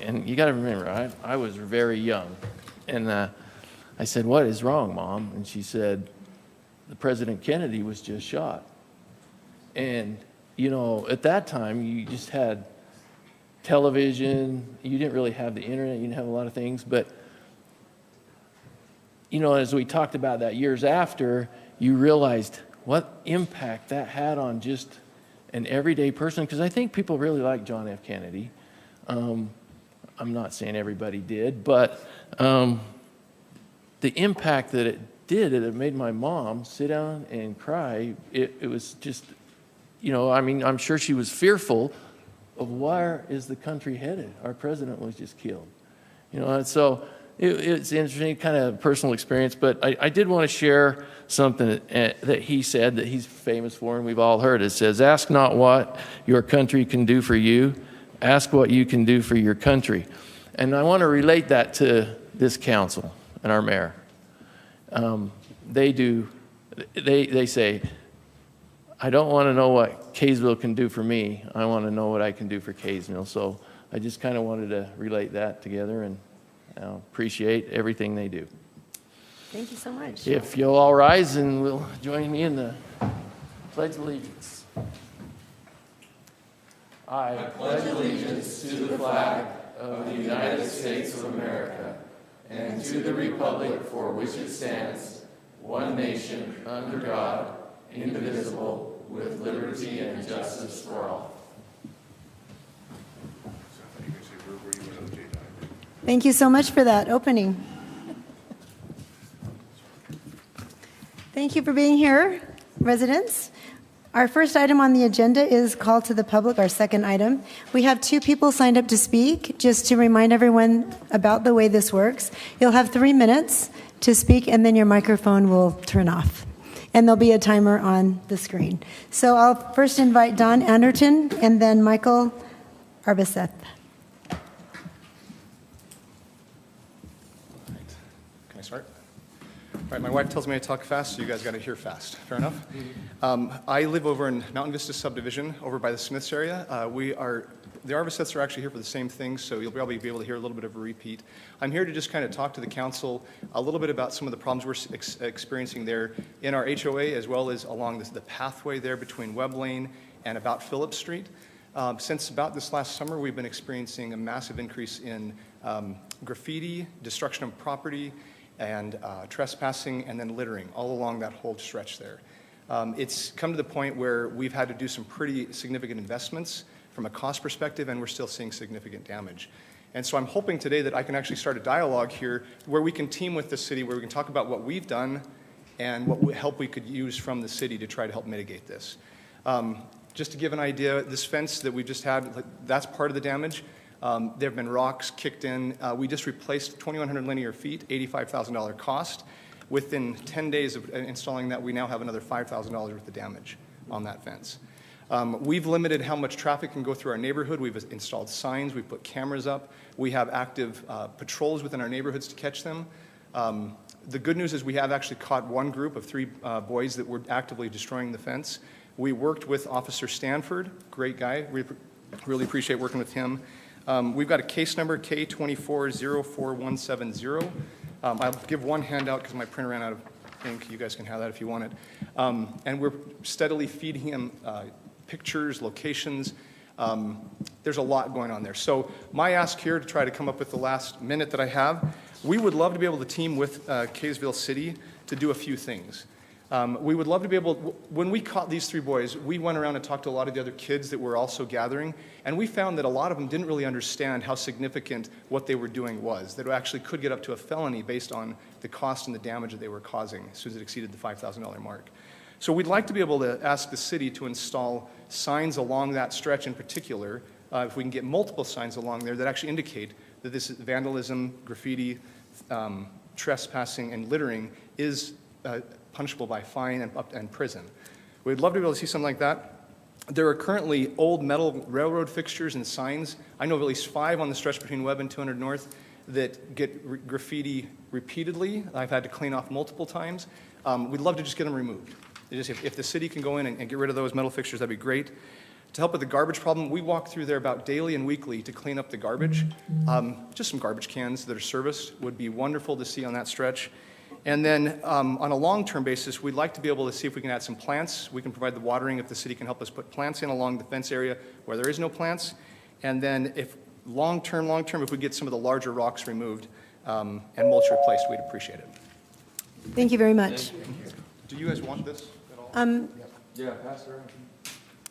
And you got to remember, I was very young. And I said, "What is wrong, Mom?" And she said, "The President Kennedy was just shot." And, you know, at that time, you just had television. You didn't really have the internet. You didn't have a lot of things. But, you know, as we talked about that years after, you realized what impact that had on just an everyday person. Because I think people really like John F. Kennedy. I'm not saying everybody did, but the impact that it did, it made my mom sit down and cry. It was just, you know, I mean, I'm sure she was fearful of where is the country headed. Our president was just killed, you know, and so it's interesting, kind of personal experience, but I did want to share something that he said that he's famous for, and we've all heard. It says, "Ask not what your country can do for you, ask what you can do for your country." And I want to relate that to this council and our mayor. They say, "I don't want to know what Kaysville can do for me. I want to know what I can do for Kaysville." So I just kind of wanted to relate that together and appreciate everything they do. Thank you so much. If you'll all rise and will join me in the Pledge of Allegiance. I pledge allegiance to the flag of the United States of America and to the republic for which it stands, one nation, under God, indivisible, with liberty and justice for all. Thank you so much for that opening. Thank you for being here, residents. Our first item on the agenda is call to the public, our second item. We have 2 people signed up to speak. Just to remind everyone about the way this works, you'll have 3 minutes to speak, and then your microphone will turn off. And there'll be a timer on the screen. So I'll first invite Don Anderton and then Michael Arbiseth. Can I start? All right, my wife tells me I talk fast, so you guys got to hear fast. Fair enough? I live over in Mountain Vista subdivision over by the Smiths area. The Arbiseths are actually here for the same thing, so you'll probably be able to hear a little bit of a repeat. I'm here to just kind of talk to the council a little bit about some of the problems we're experiencing there in our HOA, as well as along the pathway there between Webb Lane and about Phillips Street. Since about this last summer, we've been experiencing a massive increase in graffiti, destruction of property, and trespassing, and then littering all along that whole stretch there. It's come to the point where we've had to do some pretty significant investments from a cost perspective, and we're still seeing significant damage. And so I'm hoping today that I can actually start a dialogue here where we can team with the city, where we can talk about what we've done and what help we could use from the city to try to help mitigate this. Just to give an idea, this fence that we just had, that's part of the damage. There have been rocks kicked in. We just replaced 2,100 linear feet, $85,000 cost. Within 10 days of installing that, we now have another $5,000 worth of damage on that fence. We've limited how much traffic can go through our neighborhood. We've installed signs. We've put cameras up. We have active patrols within our neighborhoods to catch them. The good news is we have actually caught one group of 3 boys that were actively destroying the fence. We worked with Officer Stanford, great guy. We really appreciate working with him. We've got a case number, K2404170. I'll give one handout because my printer ran out of ink. You guys can have that if you want it. And we're steadily feeding him pictures, locations. There's a lot going on there. So my ask here to try to come up with the last minute that I have, we would love to be able to team with Kaysville City to do a few things. We would love to be able, when we caught these 3 boys, we went around and talked to a lot of the other kids that were also gathering, and we found that a lot of them didn't really understand how significant what they were doing was, that it actually could get up to a felony based on the cost and the damage that they were causing as soon as it exceeded the $5,000 mark. So we'd like to be able to ask the city to install signs along that stretch in particular, if we can get multiple signs along there that actually indicate that this vandalism, graffiti, trespassing, and littering is punishable by fine and prison. We'd love to be able to see something like that. There are currently old metal railroad fixtures and signs. I know of at least 5 on the stretch between Webb and 200 North that get graffiti repeatedly. I've had to clean off multiple times. We'd love to just get them removed. If the city can go in and get rid of those metal fixtures, that'd be great. To help with the garbage problem, we walk through there about daily and weekly to clean up the garbage. Just some garbage cans that are serviced would be wonderful to see on that stretch. And then on a long-term basis, we'd like to be able to see if we can add some plants. We can provide the watering if the city can help us put plants in along the fence area where there is no plants. And then if long-term, if we get some of the larger rocks removed and mulch replaced, we'd appreciate it. Thank you very much. Do you guys want this at all? Yeah, pass it around.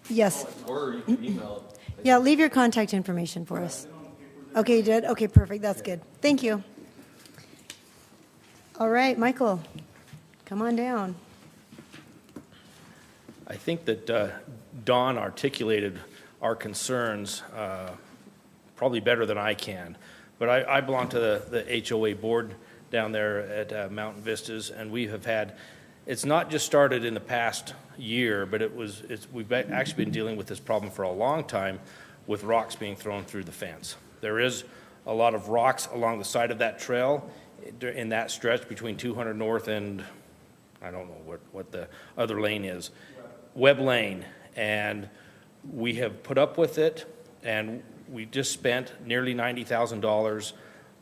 Yes. Or you can email it. Yeah, leave your contact information for us. Okay, you did? Okay, perfect. That's good. Thank you. All right, Michael, come on down. I think that Don articulated our concerns probably better than I can. But I belong to the HOA board down there at Mountain Vistas, and we have had, it's not just started in the past year, but we've actually been dealing with this problem for a long time with rocks being thrown through the fence. There is a lot of rocks along the side of that trail in that stretch between 200 North and, I don't know what the other lane is, Webb Lane. And we have put up with it, and we just spent nearly $90,000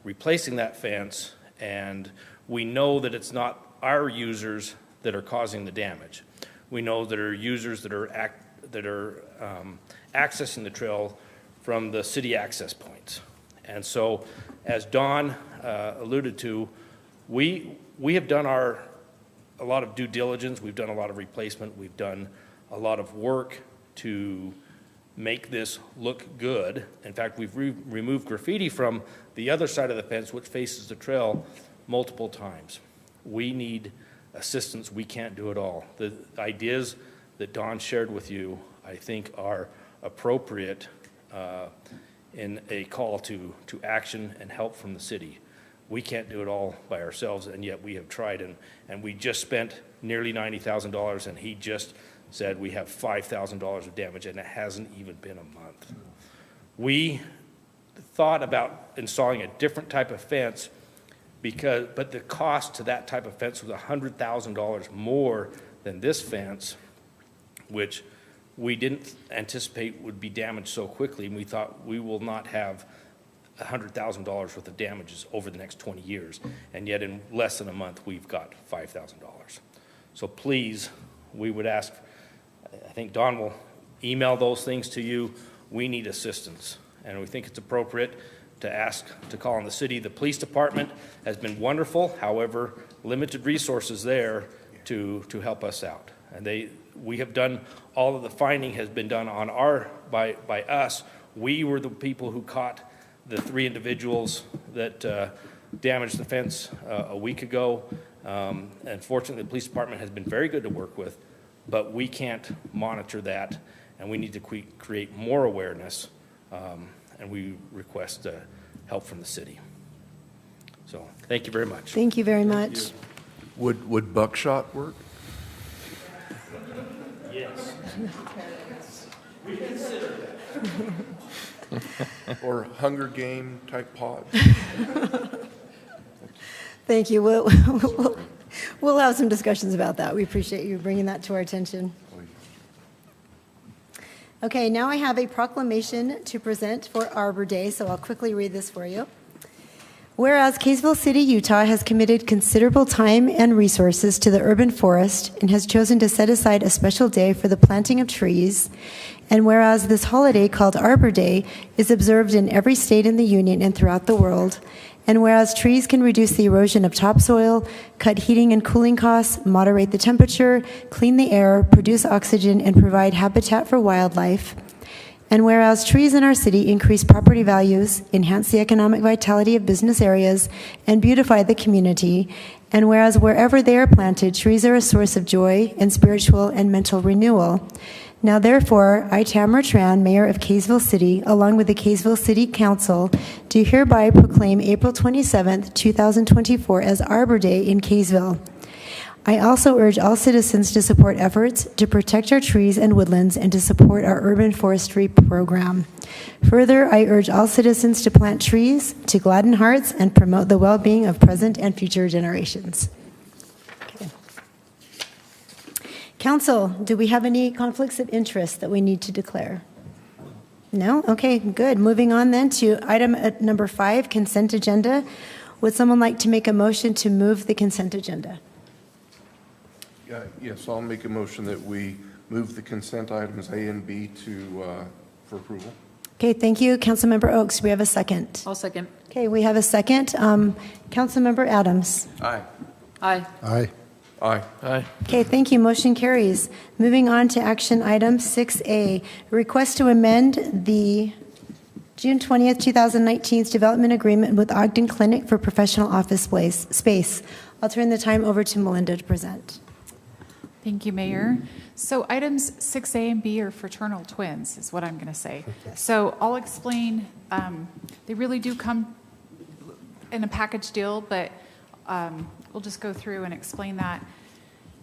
replacing that fence, and we know that it's not our users that are causing the damage. We know that are users that are accessing the trail from the city access points. And so, as Don alluded to, we have done a lot of due diligence. We've done a lot of replacement. We've done a lot of work to make this look good. In fact, we've removed graffiti from the other side of the fence, which faces the trail, multiple times. We need assistance. We can't do it all. The ideas that Don shared with you, I think, are appropriate in a call to action and help from the city. We can't do it all by ourselves, and yet we have tried, and we just spent nearly $90,000, and he just said we have $5,000 of damage, and it hasn't even been a month. We thought about installing a different type of fence, but the cost to that type of fence was $100,000 more than this fence, which we didn't anticipate would be damaged so quickly, and we thought we will not have $100,000 worth of damages over the next 20 years, and yet in less than a month we've got $5,000. So please, we would ask, I think Don will email those things to you. We need assistance, and we think it's appropriate to ask to call on the city. The police department has been wonderful, however, limited resources there to help us out. And we have done, all of the finding has been done on by us. We were the people who caught the 3 individuals that damaged the fence a week ago. And fortunately, the police department has been very good to work with, but we can't monitor that, and we need to create more awareness, and we request help from the city. So thank you very much. Thank you very much. Would buckshot work? Yes. We consider that. Or Hunger Game type pods? Thank you. We'll have some discussions about that. We appreciate you bringing that to our attention. Okay, now I have a proclamation to present for Arbor Day, so I'll quickly read this for you. Whereas Kaysville City, Utah has committed considerable time and resources to the urban forest and has chosen to set aside a special day for the planting of trees, and whereas this holiday called Arbor Day is observed in every state in the Union and throughout the world, and whereas trees can reduce the erosion of topsoil, cut heating and cooling costs, moderate the temperature, clean the air, produce oxygen, and provide habitat for wildlife, and whereas trees in our city increase property values, enhance the economic vitality of business areas, and beautify the community, and whereas wherever they are planted, trees are a source of joy and spiritual and mental renewal. Now therefore, I, Tamara Tran, Mayor of Kaysville City, along with the Kaysville City Council, do hereby proclaim April 27th, 2024 as Arbor Day in Kaysville. I also urge all citizens to support efforts to protect our trees and woodlands and to support our urban forestry program. Further, I urge all citizens to plant trees, to gladden hearts, and promote the well-being of present and future generations. Okay. Council, do we have any conflicts of interest that we need to declare? No? Okay, good. Moving on then to item number 5, consent agenda. Would someone like to make a motion to move the consent agenda? Yes, I'll make a motion that we move the consent items A and B for approval. Okay, thank you. Councilmember Oaks, do we have a second? I'll second. Okay, we have a second. Councilmember Adams. Aye. Aye. Aye. Aye. Aye. Okay, thank you. Motion carries. Moving on to action item 6A, request to amend the June 20th, 2019 development agreement with Ogden Clinic for professional office space. I'll turn the time over to Melinda to present. Thank you, Mayor. So items 6A and B are fraternal twins, is what I'm going to say. So I'll explain. They really do come in a package deal, but we'll just go through and explain that.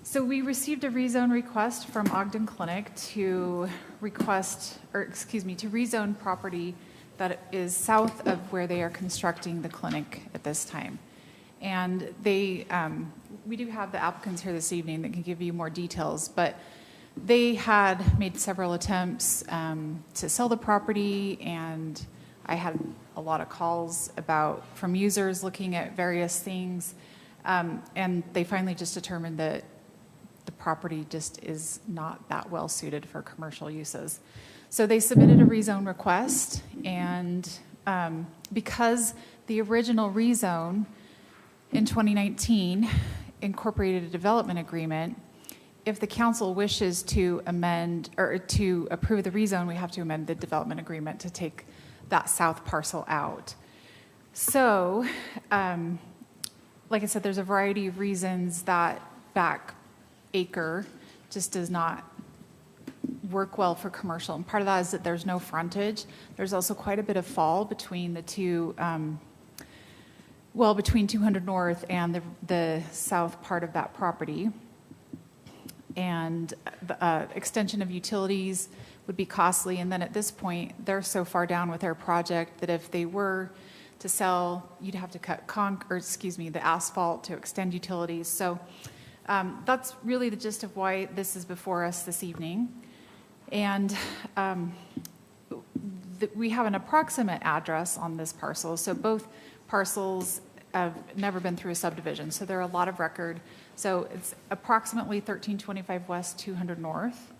So we received a rezone request from Ogden Clinic to rezone property that is south of where they are constructing the clinic at this time. And they, we do have the applicants here this evening that can give you more details, but they had made several attempts to sell the property, and I had a lot of calls from users looking at various things, and they finally just determined that the property just is not that well suited for commercial uses. So they submitted a rezone request, and because the original rezone in 2019 incorporated a development agreement, if the council wishes to amend or to approve the rezone, we have to amend the development agreement to take that south parcel out. So, like I said, there's a variety of reasons that back acre just does not work well for commercial. And part of that is that there's no frontage. There's also quite a bit of fall between the two, between 200 North and the south part of that property. And the extension of utilities would be costly. And then at this point, they're so far down with their project that if they were to sell, you'd have to cut the asphalt to extend utilities. So that's really the gist of why this is before us this evening. And we have an approximate address on this parcel. So both parcels have never been through a subdivision, so they're a lot of record. So it's approximately 1325 West, 200 North.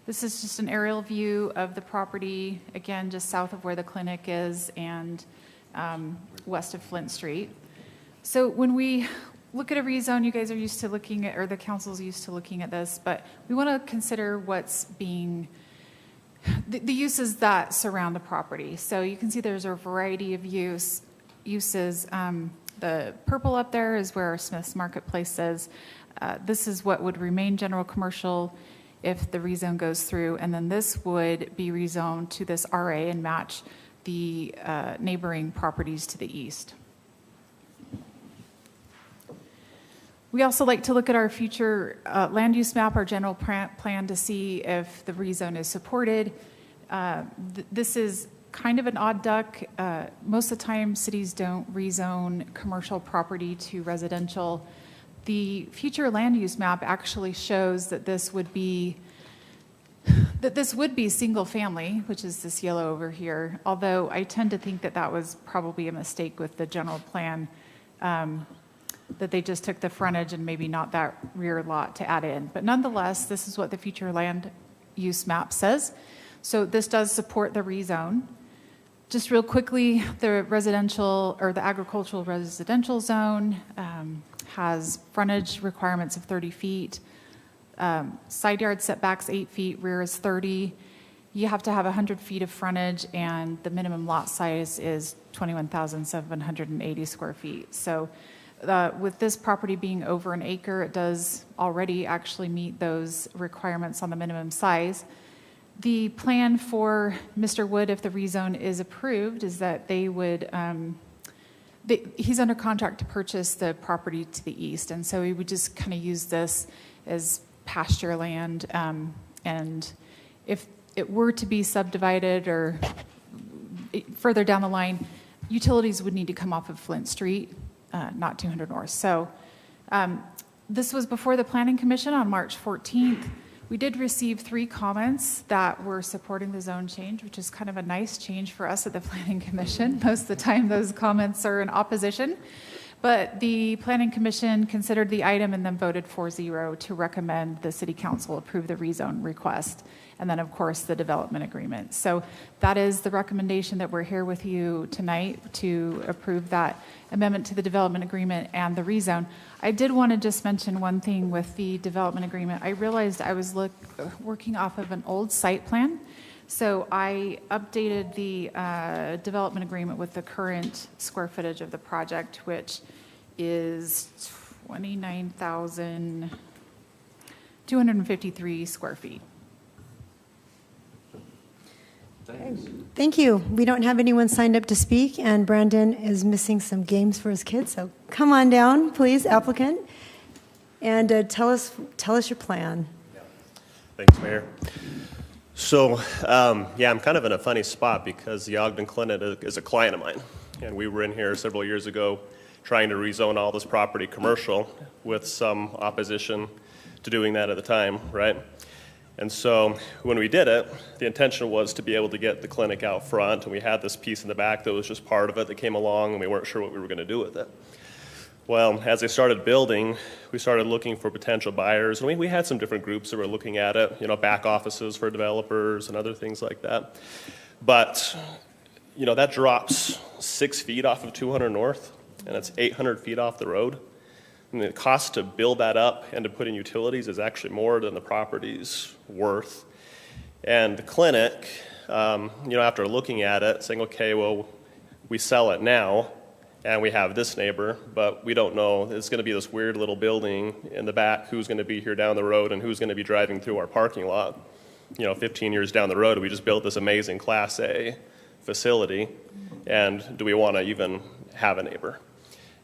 This is just an aerial view of the property, again, just south of where the clinic is and west of Flint Street. So when we look at a rezone, you guys are used to looking at, or the council's used to looking at this, but we want to consider what's being, the uses that surround the property. So you can see there's a variety of uses. The purple up there is where Smith's Marketplace is. This is what would remain general commercial if the rezone goes through, and then this would be rezoned to this RA and match the neighboring properties to the east. We also like to look at our future land use map, our general plan, to see if the rezone is supported. This is kind of an odd duck. Most of the time, cities don't rezone commercial property to residential. The future land use map actually shows that this would be single family, which is this yellow over here, although I tend to think that that was probably a mistake with the general plan, that they just took the frontage and maybe not that rear lot to add in. But nonetheless, this is what the future land use map says. So this does support the rezone. Just real quickly, the residential or the agricultural residential zone has frontage requirements of 30 feet, side yard setbacks 8 feet, rear is 30. You have to have 100 feet of frontage, and the minimum lot size is 21,780 square feet. So with this property being over an acre, it does already actually meet those requirements on the minimum size. The plan for Mr. Wood, if the rezone is approved, is that they would, he's under contract to purchase the property to the east, and so we would just kind of use this as pasture land, and if it were to be subdivided or further down the line, utilities would need to come off of Flint Street, not 200 North. So this was before the Planning Commission on March 14th. We did receive 3 comments that were supporting the zone change, which is kind of a nice change for us at the Planning Commission. Most of the time, those comments are in opposition. But the Planning Commission considered the item and then voted 4-0 to recommend the City Council approve the rezone request. And then, of course, the development agreement. So that is the recommendation that we're here with you tonight to approve that amendment to the development agreement and the rezone. I did want to just mention one thing with the development agreement. I realized I was working off of an old site plan. So I updated the development agreement with the current square footage of the project, which is 29,253 square feet. Thank you. We don't have anyone signed up to speak, and Brandon is missing some games for his kids. So come on down, please, applicant, and tell us your plan. Thanks, Mayor. So, yeah, I'm kind of in a funny spot because the Ogden Clinic is a client of mine, and we were in here several years ago trying to rezone all this property commercial with some opposition to doing that at the time, right? And so when we did it, the intention was to be able to get the clinic out front, and we had this piece in the back that was just part of it that came along, and we weren't sure what we were going to do with it. Well, as they started building, we started looking for potential buyers, and we had some different groups that were looking at it, you know, back offices for developers and other things like that. But, you know, that drops 6 feet off of 200 North, and it's 800 feet off the road. And the cost to build that up and to put in utilities is actually more than the property's worth. And the clinic, you know, after looking at it, saying, okay, well, we sell it now, and we have this neighbor, but we don't know. It's going to be this weird little building in the back. Who's going to be here down the road, and who's going to be driving through our parking lot? You know, 15 years down the road, we just built this amazing Class A facility, and do we want to even have a neighbor?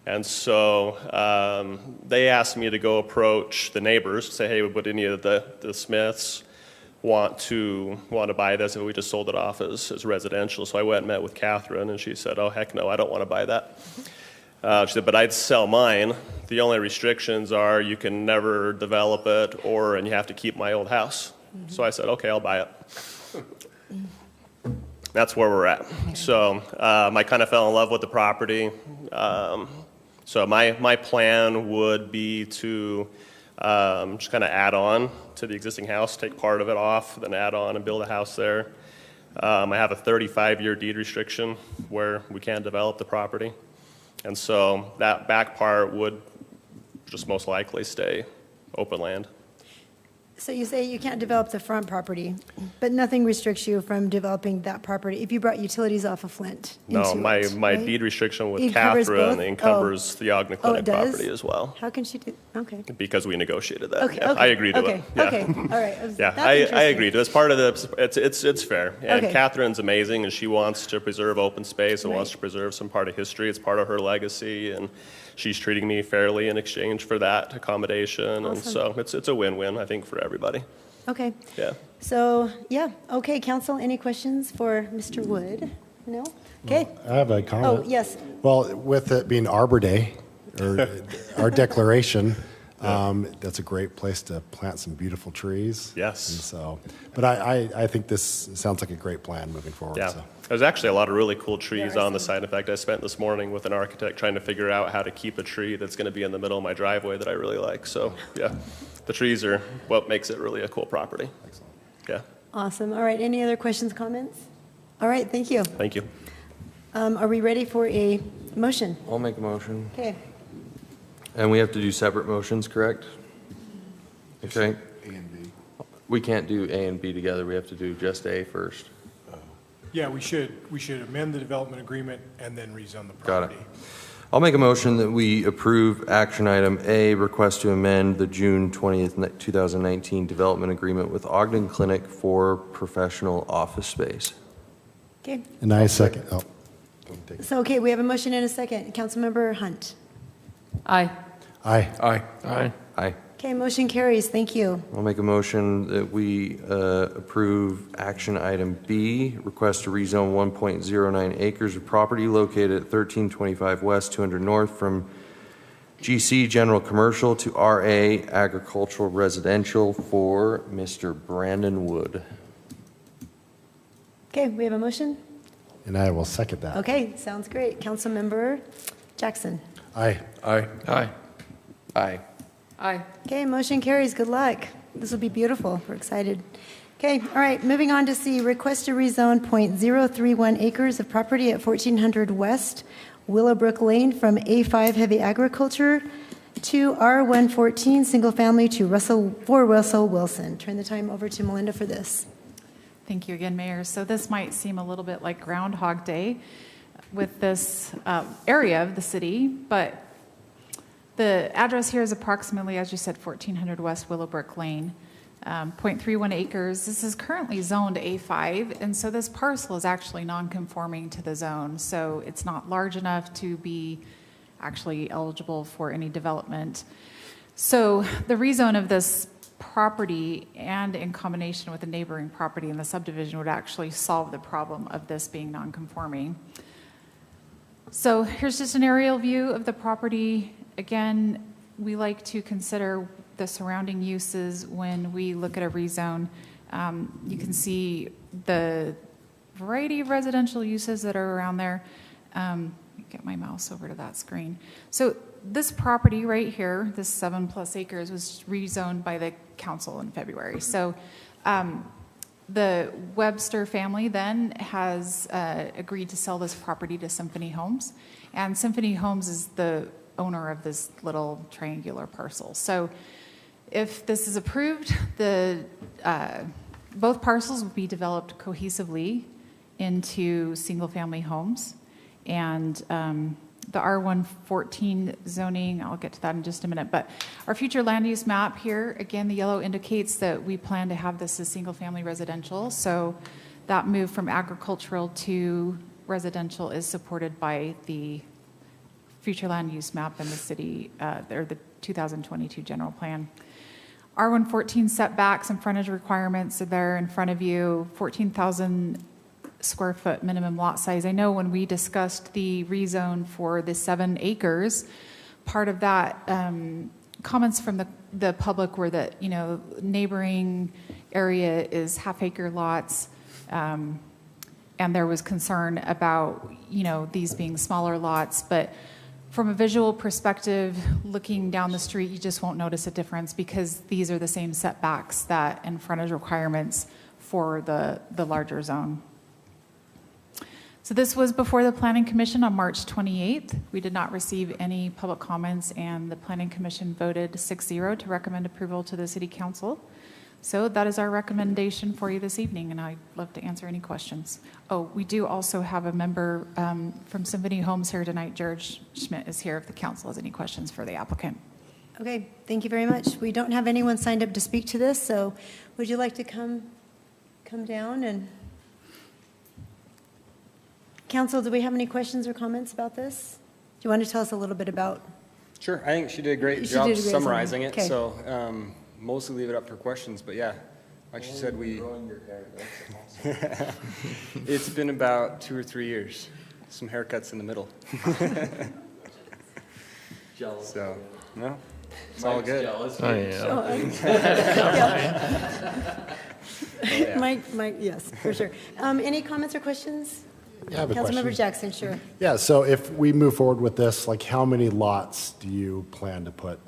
And so they asked me to go approach the neighbors, say, hey, would any of the Smiths want to buy this if we just sold it off as residential? So I went and met with Catherine, and she said, oh, heck no, I don't want to buy that. She said, but I'd sell mine. The only restrictions are you can never develop it, and you have to keep my old house. Mm-hmm. So I said, okay, I'll buy it. That's where we're at. So I kind of fell in love with the property. So my plan would be to just kind of add on to the existing house, take part of it off, then add on and build a house there. I have a 35-year deed restriction where we can't develop the property. And so that back part would just most likely stay open land. So you say you can't develop the front property, but nothing restricts you from developing that property if you brought utilities off of Flint No, into my it, right? deed restriction with It covers Catherine both? encumbers the Ogden Oh, Clinic it does? property as well. How can she do, okay. Because we negotiated that. Okay, Yeah, okay, I agreed to okay, it. Yeah. okay, all right. Yeah, That's I interesting. agreed to it. It's part of the, it's fair. And Okay. Catherine's amazing, and she wants to preserve open space and wants Right. to preserve some part of history. It's part of her legacy, and she's treating me fairly in exchange for that accommodation. And Awesome. so it's a win-win, I think, for everybody. Okay, Yeah. so, yeah, okay, council, any questions for Mr. Wood? No? Okay, I have a comment. oh, yes, Well, with it being Arbor Day, or our declaration, that's a great place to plant some beautiful trees. Yes. And so, but I think this sounds like a great plan moving forward. Yeah, So. there's actually a lot of really cool trees There are on the some. site. In fact, I spent this morning with an architect trying to figure out how to keep a tree that's going to be in the middle of my driveway that I really like. So, yeah, the trees are what makes it really a cool property. Excellent. Yeah, awesome. All right, any other questions, comments? All right, thank you. thank you. Are we ready for a motion? I'll make a motion. Okay, And we have to do separate motions, correct? Okay. A and B. We can't do A and B together. We have to do just A first. Yeah, we should amend the development agreement and then rezone the Got it. property. I'll make a motion that we approve action item A, request to amend the June 20th, 2019 development agreement with Ogden Clinic for professional office space. okay. And I second, oh, don't take it. So, okay, we have a motion and a second. Councilmember Hunt. Aye. Aye. Aye. Aye. Aye. Okay, motion carries. Thank you. I'll make a motion that we approve action item B, request to rezone 1.09 acres of property located at 1325 West, 200 North from GC General Commercial to RA Agricultural Residential for Mr. Brandon Wood. Okay, we have a motion? And I will second that. Okay, sounds great. Councilmember Jackson. Aye. Aye. Aye. Aye. Aye. Okay, motion carries. Good luck. This will be beautiful. We're excited. Okay, all right, moving on to C, request to rezone .031 acres of property at 1400 West Willowbrook Lane from A5 heavy agriculture to R114 single family to Russell Wilson. Turn the time over to Melinda for this. Thank you again, Mayor. So this might seem a little bit like Groundhog Day with this area of the city, but the address here is approximately, as you said, 1400 West Willowbrook Lane, 0.31 acres. This is currently zoned A5, and so this parcel is actually non-conforming to the zone, so it's not large enough to be actually eligible for any development. So the rezone of this property and in combination with the neighboring property in the subdivision would actually solve the problem of this being non-conforming. So here's just an aerial view of the property. Again, we like to consider the surrounding uses when we look at a rezone. You can see the variety of residential uses that are around there. Get my mouse over to that screen. So this property right here, this 7+ acres, was rezoned by the council in February. So the Webster family then has agreed to sell this property to Symphony Homes, and Symphony Homes is the owner of this little triangular parcel. So if this is approved, both parcels will be developed cohesively into single-family homes, and the R114 zoning, I'll get to that in just a minute, but our future land use map here, again, the yellow indicates that we plan to have this as single-family residential, so that move from agricultural to residential is supported by the future land use map in the city, or the 2022 general plan. R114 setbacks and frontage requirements are there in front of you, 14,000 square foot minimum lot size. I know when we discussed the rezone for the 7 acres, part of that comments from the public were that, you know, neighboring area is half-acre lots, and there was concern about, you know, these being smaller lots, but from a visual perspective, looking down the street, you just won't notice a difference because these are the same setbacks that and frontage requirements for the larger zone. So this was before the Planning Commission on March 28th. We did not receive any public comments, and the Planning Commission voted 6-0 to recommend approval to the City Council. So that is our recommendation for you this evening, and I'd love to answer any questions. Oh, we do also have a member from Symphony Homes here tonight. George Schmidt is here if the council has any questions for the applicant. Okay, thank you very much. We don't have anyone signed up to speak to this, so would you like to come down and... Council, do we have any questions or comments about this? Do you want to tell us a little bit about? Sure, I think she did a great She job did a great summarizing it, okay. so mostly leave it up for questions, but yeah, like she said, it's been about 2 or 3 years, some haircuts in the middle. Jealous. So, no, it's all good. Jealous. Oh, yeah. Mike, yes, for sure. Any comments or questions? Yeah, I have a Councilmember question. Jackson, sure. Yeah, so if we move forward with this, like how many lots do you plan to put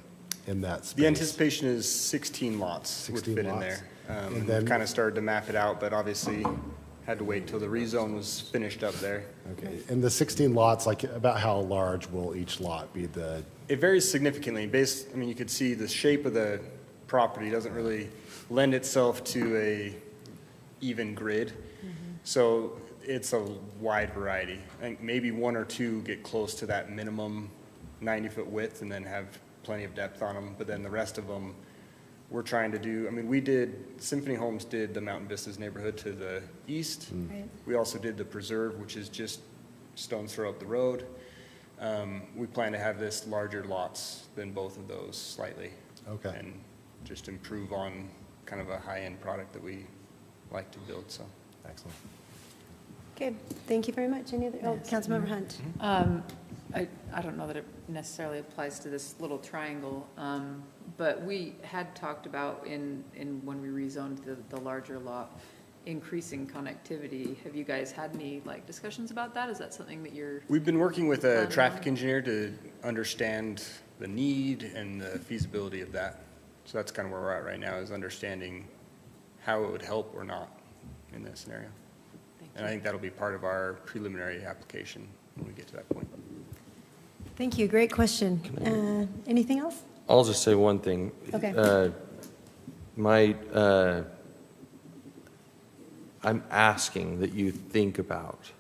in that space? The anticipation is 16 lots 16 would fit in lots. there. And And then- we've kind of started to map it out, but obviously had to wait until the rezone was finished up there. Okay, and the 16 lots, like about how large will each lot be? It varies significantly. You could see the shape of the property doesn't really lend itself to a even grid. So it's a wide variety. I think maybe 1 or 2 get close to that minimum 90-foot width and then have plenty of depth on them. But then the rest of them, we're trying to do, Symphony Homes did the Mountain Vistas neighborhood to the east. Right. We also did the Preserve, which is just stone's throw up the road. We plan to have this larger lots than both of those slightly. Okay. And just improve on kind of a high-end product that we like to build, so. Excellent. Okay, thank you very much. Any other, Councilmember Hunt. I don't know that it necessarily applies to this little triangle, but we had talked about when we rezoned the larger lot, increasing connectivity. Have you guys had any discussions about that? Is that something that you're? We've been working with a traffic engineer to understand the need and the feasibility of that. So that's kind of where we're at right now, is understanding how it would help or not in this scenario. And I think that'll be part of our preliminary application when we get to that point. Thank you. Great question. Anything else? I'll just say one thing. Okay. I'm asking that you think about,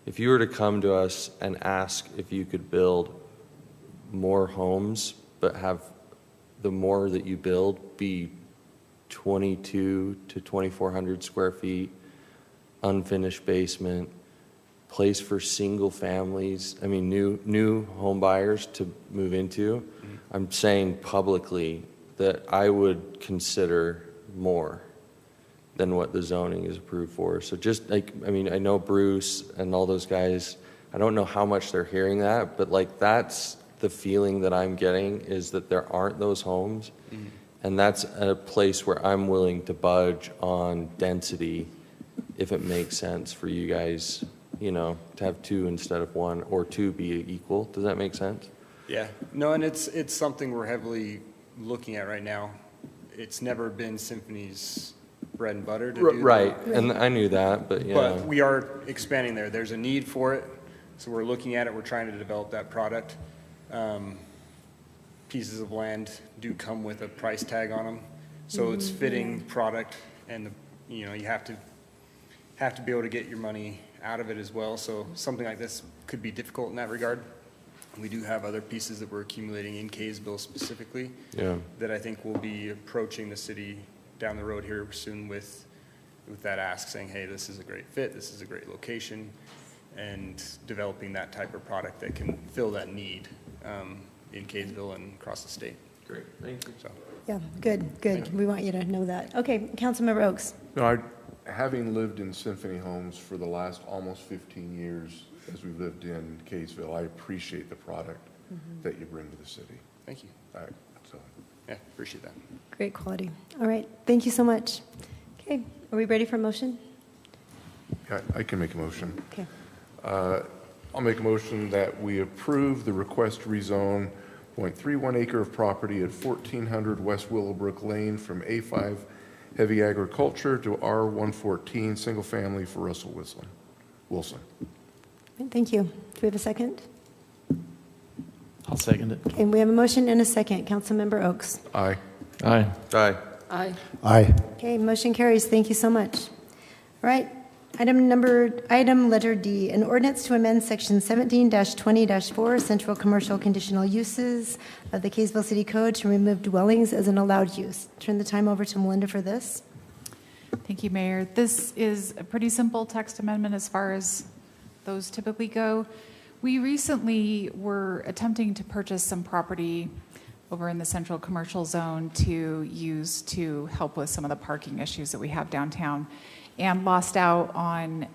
if you were to come to us and ask if you could build more homes, but have the more that you build be 22 to 2,400 square feet, unfinished basement, place for single families, I mean, new home buyers to move into. Mm-hmm. I'm saying publicly that I would consider more than what the zoning is approved for. So just I know Bruce and all those guys, I don't know how much they're hearing that, but that's the feeling that I'm getting, is that there aren't those homes. Mm-hmm. And that's a place where I'm willing to budge on density if it makes sense for you guys, to have two instead of one, or two be equal. Does that make sense? Yeah. No, and it's something we're heavily looking at right now. It's never been Symphony's bread and butter to do right. that. And I knew that, but But we are expanding there. There's a need for it, so we're looking at it. We're trying to develop that product. Pieces of land do come with a price tag on them, so it's fitting product, and you have to be able to get your money out of it as well. So something like this could be difficult in that regard. We do have other pieces that we're accumulating in Kaysville specifically, that I think will be approaching the city down the road here soon with that ask, saying, hey, this is a great fit, this is a great location, and developing that type of product that can fill that need in Kaysville and across the state. Great, thank you. So. Yeah, good. We want you to know that. Okay, Councilmember Oaks. No, having lived in Symphony Homes for the last almost 15 years as we've lived in Kaysville, I appreciate the product that you bring to the city. Thank you. Yeah, appreciate that. Great quality. All right, thank you so much. Okay, are we ready for a motion? Yeah, I can make a motion. Okay. I'll make a motion that we approve the request to rezone 0.31 acre of property at 1400 West Willowbrook Lane from A5 heavy agriculture to R114 single family for Russell Wilson. Thank you. Do we have a second? I'll second it. Okay, we have a motion and a second. Councilmember Oaks. Aye. Aye. Aye. Aye. Aye. Okay, motion carries. Thank you so much. All right, item letter D, an ordinance to amend section 17-20-4 central commercial conditional uses of the Kaysville City Code to remove dwellings as an allowed use. Turn the time over to Melinda for this. Thank you, Mayor. This is a pretty simple text amendment as far as those typically go. We recently were attempting to purchase some property over in the central commercial zone to use to help with some of the parking issues that we have downtown, and lost out on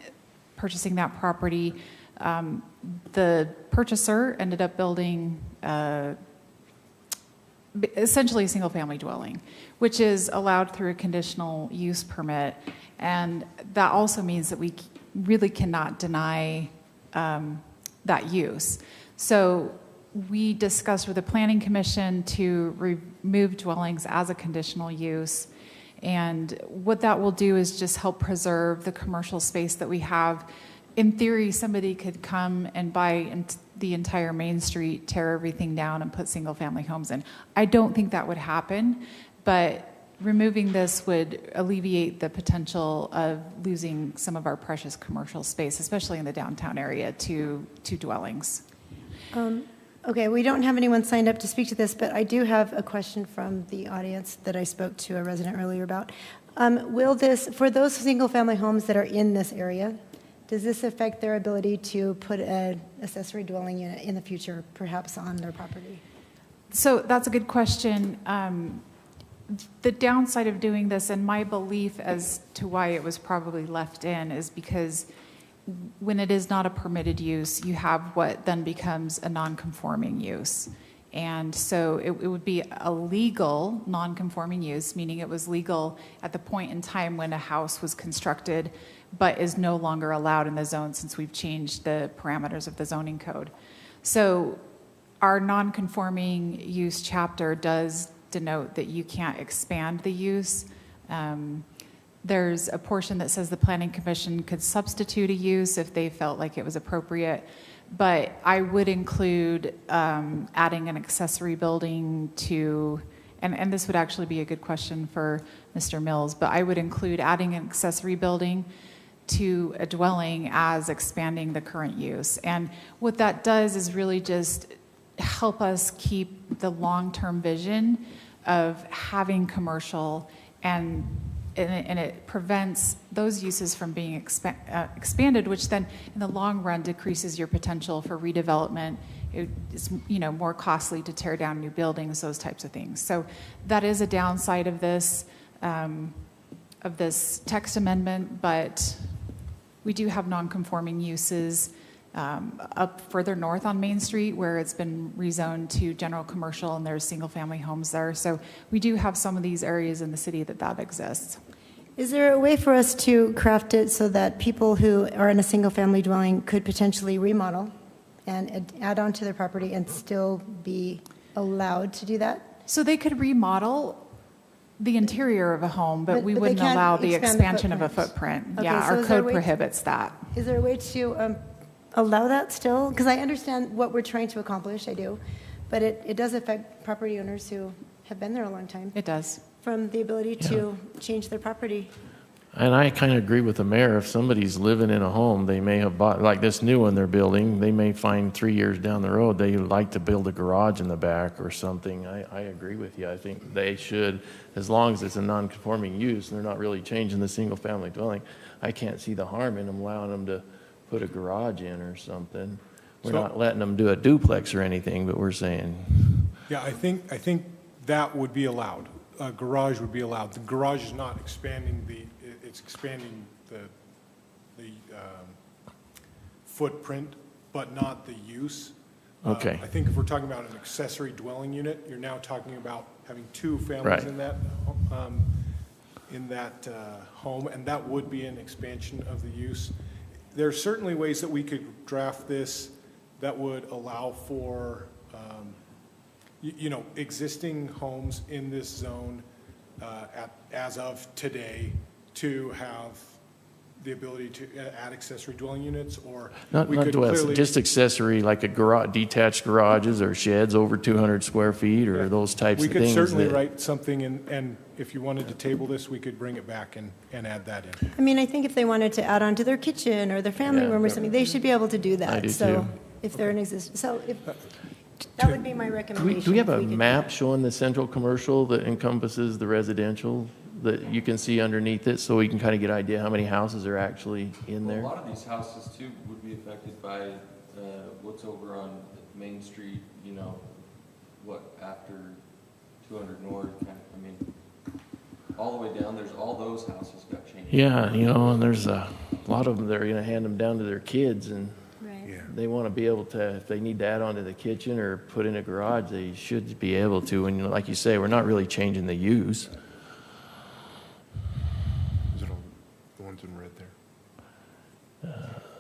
purchasing that property. The purchaser ended up building essentially a single family dwelling, which is allowed through a conditional use permit. And that also means that we really cannot deny that use. So we discussed with the Planning Commission to remove dwellings as a conditional use. And what that will do is just help preserve the commercial space that we have. In theory, somebody could come and buy the entire Main Street, tear everything down, and put single-family homes in. I don't think that would happen, but removing this would alleviate the potential of losing some of our precious commercial space, especially in the downtown area, to dwellings. Okay, we don't have anyone signed up to speak to this, but I do have a question from the audience that I spoke to a resident earlier about. Will this, for those single-family homes that are in this area, does this affect their ability to put an accessory dwelling unit in the future, perhaps on their property? So that's a good question. The downside of doing this, and my belief as to why it was probably left in, is because when it is not a permitted use, you have what then becomes a non-conforming use. And so it would be a legal non-conforming use, meaning it was legal at the point in time when a house was constructed, but is no longer allowed in the zone since we've changed the parameters of the zoning code. So our non-conforming use chapter does denote that you can't expand the use. There's a portion that says the Planning Commission could substitute a use if they felt like it was appropriate. But I would include adding an accessory building to, and this would actually be a good question for Mr. Mills, but I would include adding an accessory building to a dwelling as expanding the current use. And what that does is really just help us keep the long-term vision of having commercial, and it prevents those uses from being expanded, which then in the long run decreases your potential for redevelopment. It's more costly to tear down new buildings, those types of things. So that is a downside of this text amendment, but we do have non-conforming uses up further north on Main Street where it's been rezoned to general commercial and there's single-family homes there. So we do have some of these areas in the city that exists. Is there a way for us to craft it so that people who are in a single-family dwelling could potentially remodel and add on to their property and still be allowed to do that? So they could remodel the interior of a home, but we wouldn't allow the expansion of a footprint. Okay, yeah, so our code prohibits that. Is there a way to allow that still? Because I understand what we're trying to accomplish, I do, but it does affect property owners who have been there a long time. It does. From the ability to change their property. And I kind of agree with the mayor. If somebody's living in a home, they may have bought, like this new one they're building, they may find 3 years down the road, they like to build a garage in the back or something. I agree with you. I think they should, as long as it's a non-conforming use and they're not really changing the single-family dwelling, I can't see the harm in them allowing them to put a garage in or something. We're not letting them do a duplex or anything, but we're saying. Yeah, I think that would be allowed. A garage would be allowed. The garage is not expanding it's expanding the footprint, but not the use. Okay. I think if we're talking about an accessory dwelling unit, you're now talking about having two families in that home, and that would be an expansion of the use. There are certainly ways that we could draft this that would allow for existing homes in this zone as of today to have the ability to add accessory dwelling units, or Not dwells, just accessory, like a garage, detached garages or sheds over 200 square feet or those types of things. We could certainly write something, and if you wanted to table this, we could bring it back and add that in. I mean, I think if they wanted to add on to their kitchen or their family room or something, they should be able to do that. I do so too. If they're in existence. So if that would be my recommendation. Do we have if a we could- map showing the central commercial that encompasses the residential that you can see underneath it, so we can kind of get an idea how many houses are actually in there? A lot of these houses too would be affected by what's over on Main Street, after 200 North, all the way down, there's all those houses got changed. Yeah, and there's a lot of them that are going to hand them down to their kids, and they want to be able to, if they need to add on to the kitchen or put in a garage, they should be able to. And like you say, we're not really changing the use. Is it all the ones in red there?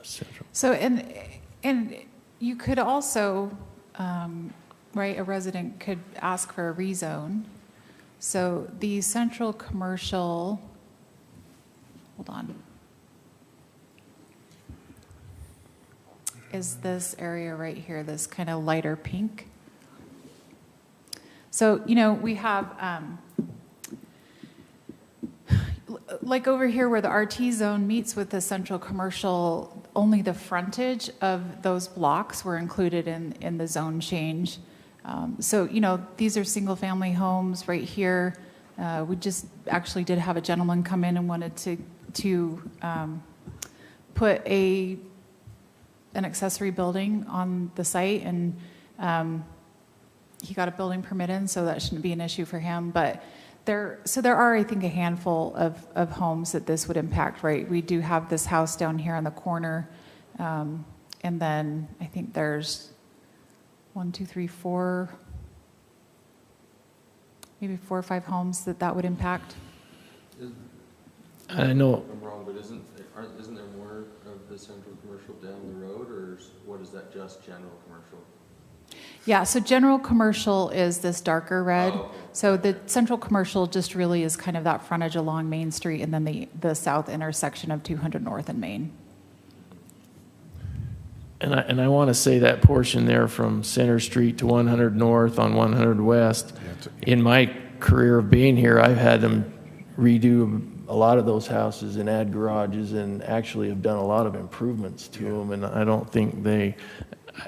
Central. So, and you could also, a resident could ask for a rezone. So the central commercial, hold on, is this area right here, this kind of lighter pink. So, we have, like over here where the RT zone meets with the central commercial, only the frontage of those blocks were included in the zone change. So, these are single family homes right here. We just actually did have a gentleman come in and wanted to put an accessory building on the site, and he got a building permit in, so that shouldn't be an issue for him. But So there are, I think, a handful of homes that this would impact, right? We do have this house down here on the corner, and then I think there's 1, 2, 3, 4, maybe 4 or 5 homes that would impact. I know. I'm wrong, but isn't there more of the central commercial down the road, or what is that, just general commercial? Yeah, so general commercial is this darker red. Oh, okay. So the central commercial just really is kind of that frontage along Main Street and then the south intersection of 200 North and Main. And I want to say that portion there from Center Street to 100 North on 100 West, in my career of being here, I've had them redo a lot of those houses and add garages and actually have done a lot of improvements to them. And I don't think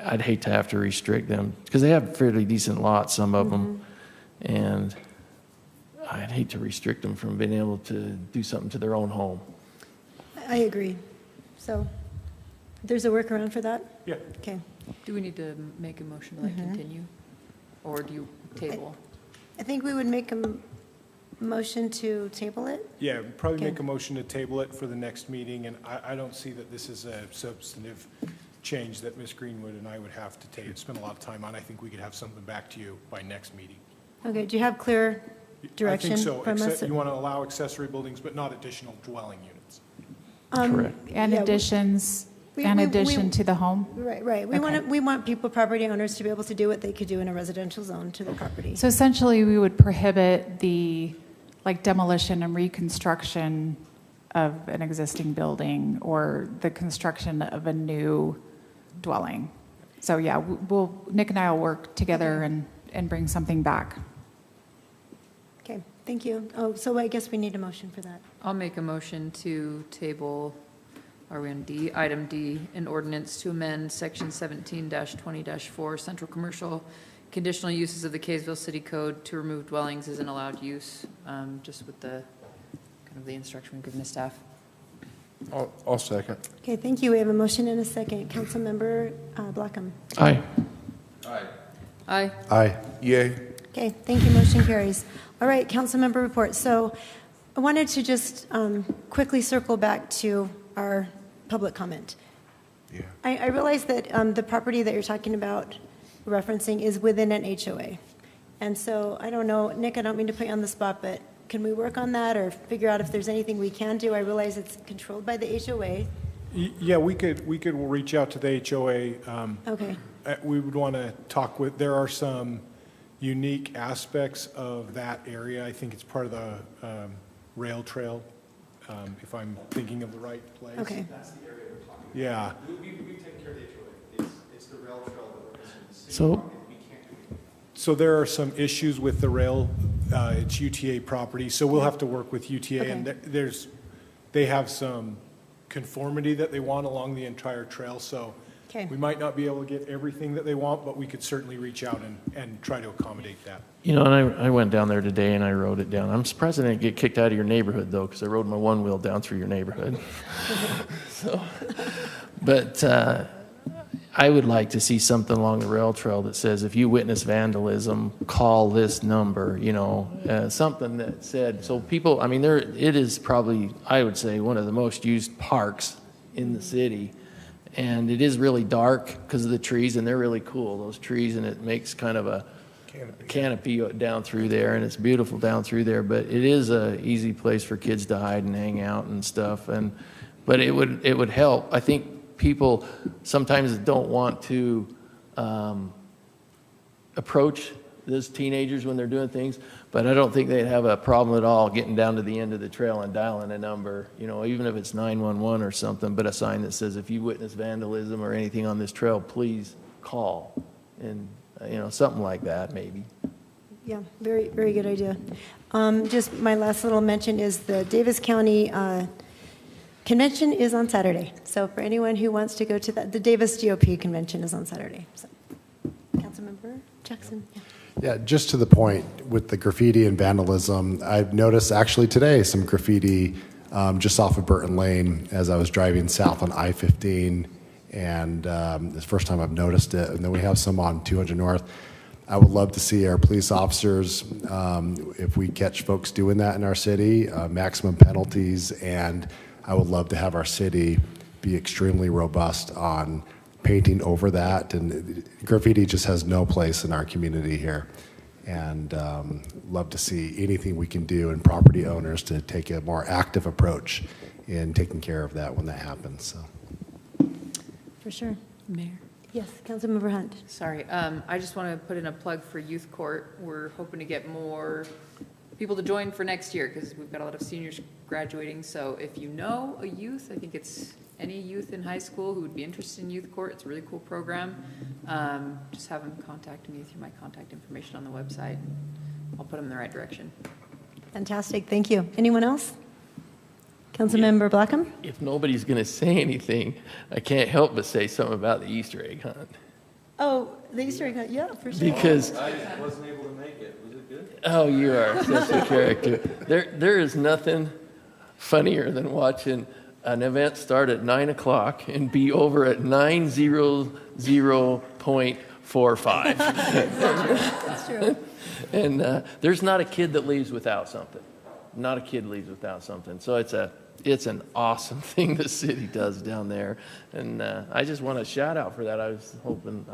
I'd hate to have to restrict them because they have fairly decent lots, some of them. And I'd hate to restrict them from being able to do something to their own home. I agree. So there's a workaround for that? Yeah. Okay. Do we need to make a motion to continue? Or do you table? I think we would make a motion to table it. Yeah, probably Okay. make a motion to table it for the next meeting, and I don't see that this is a substantive change that Ms. Greenwood and I would have to spend a lot of time on. I think we could have something back to you by next meeting. Okay, do you have clear direction I think so. from us? You want to allow accessory buildings, but not additional dwelling units. Correct. And yeah, additions, we- in we- addition we- to the home? Right. Okay. We want property owners to be able to do what they could do in a residential zone to their property. So essentially, we would prohibit the demolition and reconstruction of an existing building or the construction of a new dwelling. So yeah, Nick and I will work together and bring something back. Okay, thank you. Oh, so I guess we need a motion for that. I'll make a motion to table, are we on D? Item D, an ordinance to amend section 17-20-4, central commercial conditional uses of the Kaysville City Code to remove dwellings as an allowed use, just with the, kind of the instruction we've given to staff. I'll second. Okay, thank you. We have a motion and a second. Councilmember Blackham. Aye. Aye. Aye. Yay. Okay, thank you. Motion carries. All right, councilmember report. So I wanted to just quickly circle back to our public comment. Yeah. I realize that the property that you're talking about referencing is within an HOA. And so I don't know, Nick, I don't mean to put you on the spot, but can we work on that or figure out if there's anything we can do? I realize it's controlled by the HOA. Yeah, we could reach out to the HOA. Okay. We would want to talk with, there are some unique aspects of that area. I think it's part of the rail trail, if I'm thinking of the right place. Okay. That's the area we're talking about. Yeah. We've taken care of the HOA. It's the rail trail that we're missing. The city So- property, we can't do anything. So there are some issues with the rail. It's UTA property, so we'll have to work with UTA. And they have some conformity that they want along the entire trail. So Okay. we might not be able to get everything that they want, but we could certainly reach out and try to accommodate that. You know, and I went down there today and I rode it down. I'm surprised I didn't get kicked out of your neighborhood though, because I rode my one wheel down through your neighborhood. So, but I would like to see something along the rail trail that says, if you witness vandalism, call this number, you know, something that said, so people, I mean, it is probably, I would say, one of the most used parks in the city. And it is really dark because of the trees, and they're really cool, those trees, and it makes kind of a canopy down through there, and it's beautiful down through there. But it is a easy place for kids to hide and hang out and stuff. But it would help. I think people sometimes don't want to approach those teenagers when they're doing things, but I don't think they'd have a problem at all getting down to the end of the trail and dialing a number, you know, even if it's 911 or something, but a sign that says, if you witness vandalism or anything on this trail, please call. And, you know, something like that maybe. Yeah, very, very good idea. Just my last little mention is the Davis County Convention is on Saturday. So for anyone who wants to go to that, the Davis GOP Convention is on Saturday. So, Councilmember Jackson. Yeah. Yeah, just to the point with the graffiti and vandalism, I've noticed actually today some graffiti just off of Burton Lane as I was driving south on I-15, and it's the first time I've noticed it. And then we have some on 200 North. I would love to see our police officers, if we catch folks doing that in our city, maximum penalties, and I would love to have our city be extremely robust on painting over that. And graffiti just has no place in our community here. And love to see anything we can do, and property owners to take a more active approach in taking care of that when that happens. So. For sure. Mayor. Yes, Councilmember Hunt. Sorry, I just want to put in a plug for youth court. We're hoping to get more people to join for next year because we've got a lot of seniors graduating. So if you know a youth, I think it's any youth in high school who would be interested in youth court, it's a really cool program. Just have them contact me through my contact information on the website. I'll put them in the right direction. Fantastic, thank you. Anyone else? Councilmember Blackham? If nobody's going to say anything, I can't help but say something about the Easter egg hunt. Oh, the Easter egg hunt, yeah, for sure. Because I wasn't able to make it. Was it good? oh, you are such a character. There is nothing funnier than watching an event start at 9 o'clock and be over at 9:00.45. That's true. And there's not a kid that leaves without something. Not a kid leaves without something. So it's an awesome thing the city does down there. And I just want a shout out for that. I was hoping,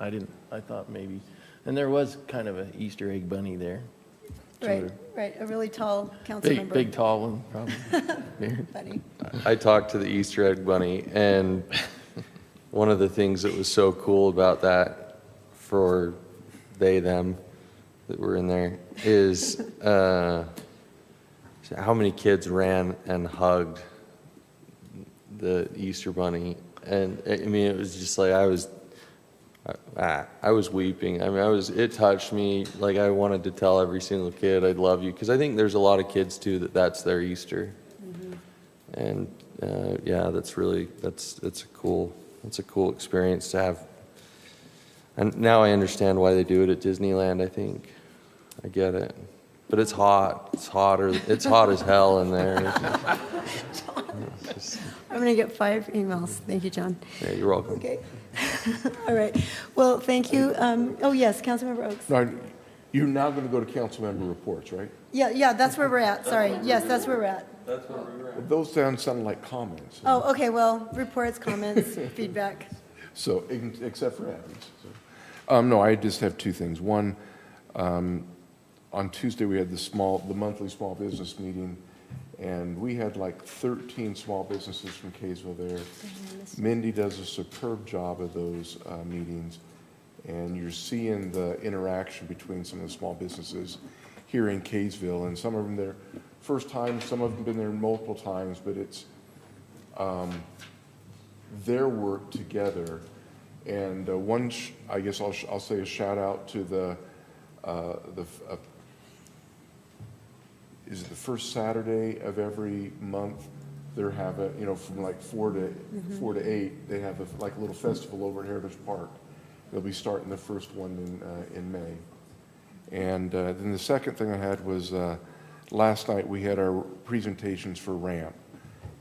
I thought maybe, and there was kind of an Easter egg bunny there. Right, right, a really tall council member. Big tall one, probably. Funny. I talked to the Easter egg bunny, and one of the things that was so cool about that for them that were in there is how many kids ran and hugged the Easter bunny. And I mean, it was just like I was weeping. I mean, it touched me. Like I wanted to tell every single kid, "I love you," because I think there's a lot of kids too that's their Easter. Mm-hmm. And yeah, it's a cool experience to have. And now I understand why they do it at Disneyland. I think I get it, but it's hot. It's hot as hell in there. I'm going to get 5 emails. Thank you, John. Yeah, you're welcome. Okay. All right. Well, thank you. Oh, yes, Councilmember Oaks. No, you're now going to go to council member reports, right? Yeah, that's where we're at. Sorry. Yes, that's where we're at. That's where we were at. Those sound like comments. Oh, okay. Well, reports, comments, feedback. So, except for Abby's. So. No, I just have 2 things. One, on Tuesday we had the monthly small business meeting, and we had like 13 small businesses from Kaysville there. Mindy does a superb job of those meetings, and you're seeing the interaction between some of the small businesses here in Kaysville, and some of them there first time, some of them been there multiple times, but it's their work together. And I guess I'll say a shout out to is it the first Saturday of every month? They're having, from like 4 to 8, they have a little festival over at Heritage Park. They'll be starting the first one in May. And then the second thing I had was last night we had our presentations for RAMP.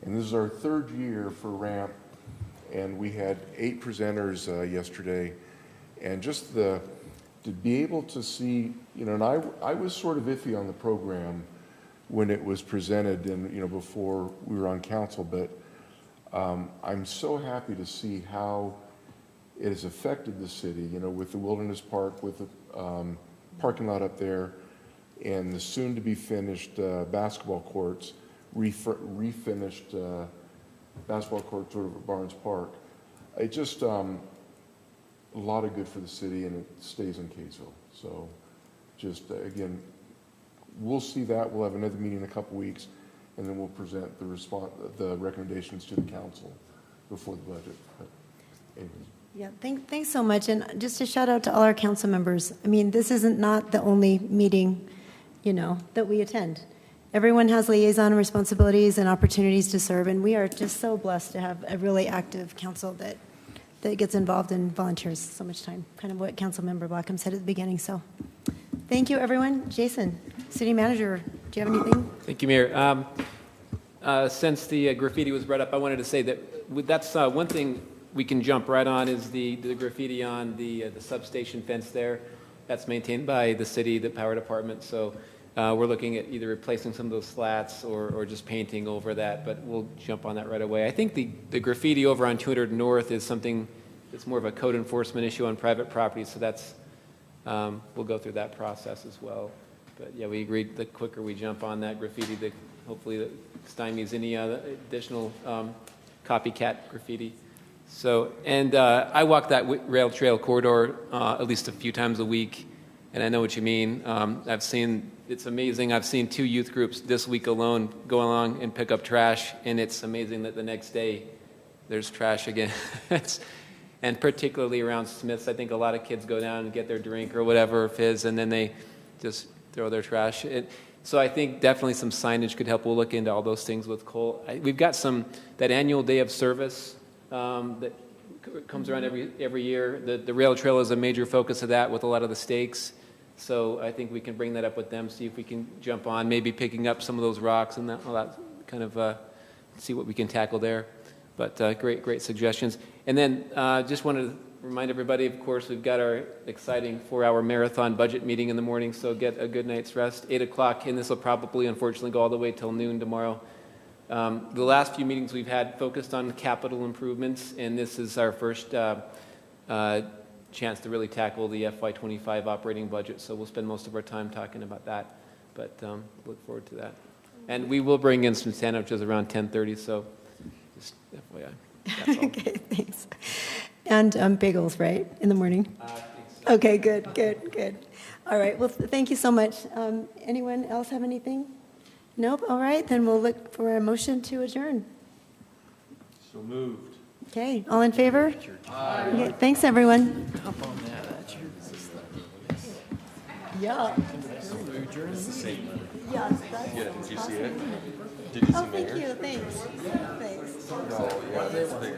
And this is our 3rd year for RAMP. And we had 8 presenters yesterday. And just to be able to see, and I was sort of iffy on the program when it was presented and, before we were on council, but I'm so happy to see how it has affected the city, with the Wilderness Park, with the parking lot up there, and the soon-to-be finished basketball courts, refinished basketball courts sort of at Barnes Park. It just a lot of good for the city, and it stays in Kaysville. So just, again, we'll see that. We'll have another meeting in a couple weeks, and then we'll present the recommendations to the council before the budget. But anyways. Yeah, thanks so much. And just a shout out to all our council members. I mean, this isn't not the only meeting, that we attend. Everyone has liaison responsibilities and opportunities to serve, and we are just so blessed to have a really active council that gets involved and volunteers so much time, kind of what Councilmember Blackham said at the beginning. So thank you, everyone. Jason, City Manager, do you have anything? Thank you, Mayor. Since the graffiti was brought up, I wanted to say that's one thing we can jump right on is the graffiti on the substation fence there. that's maintained by the city, the power department. So we're looking at either replacing some of those slats or just painting over that, but we'll jump on that right away. I think the graffiti over on 200 North is something that's more of a code enforcement issue on private property, so that's, we'll go through that process as well. But yeah, we agreed the quicker we jump on that graffiti, the hopefully that stymies any additional copycat graffiti. So, and I walk that rail trail corridor at least a few times a week, and I know what you mean. I've seen, it's amazing. I've seen 2 youth groups this week alone go along and pick up trash, and it's amazing that the next day there's trash again. And particularly around Smith's, I think a lot of kids go down and get their drink or whatever, fizz, and then they just throw their trash. So I think definitely some signage could help. We'll look into all those things with Cole. We've got that annual day of service that comes around every year. The rail trail is a major focus of that with a lot of the stakes. So I think we can bring that up with them, see if we can jump on, maybe picking up some of those rocks and all that kind of see what we can tackle there. But great suggestions. And then just wanted to remind everybody, of course, we've got our exciting 4-hour marathon budget meeting in the morning, so get a good night's rest. 8 o'clock, and this will probably, unfortunately, go all the way till noon tomorrow. The last few meetings we've had focused on capital improvements, and this is our first chance to really tackle the FY25 operating budget, so we'll spend most of our time talking about that, but look forward to that. And we will bring in some sandwiches around 10:30, so just FYI. That's all. Okay, thanks. And bagels, right, in the morning? I think so. Okay, good. All right, well, thank you so much. Anyone else have anything? Nope, all right, then we'll look for a motion to adjourn. So moved. Okay, all in favor? Aye. Okay, thanks, everyone. Hop on that, that's your Yeah. It's the same. Yes, that's Yeah, did you see it? awesome. Did you see Oh, thank Mayor? you, thanks. Thanks. No, yeah, that's bigger.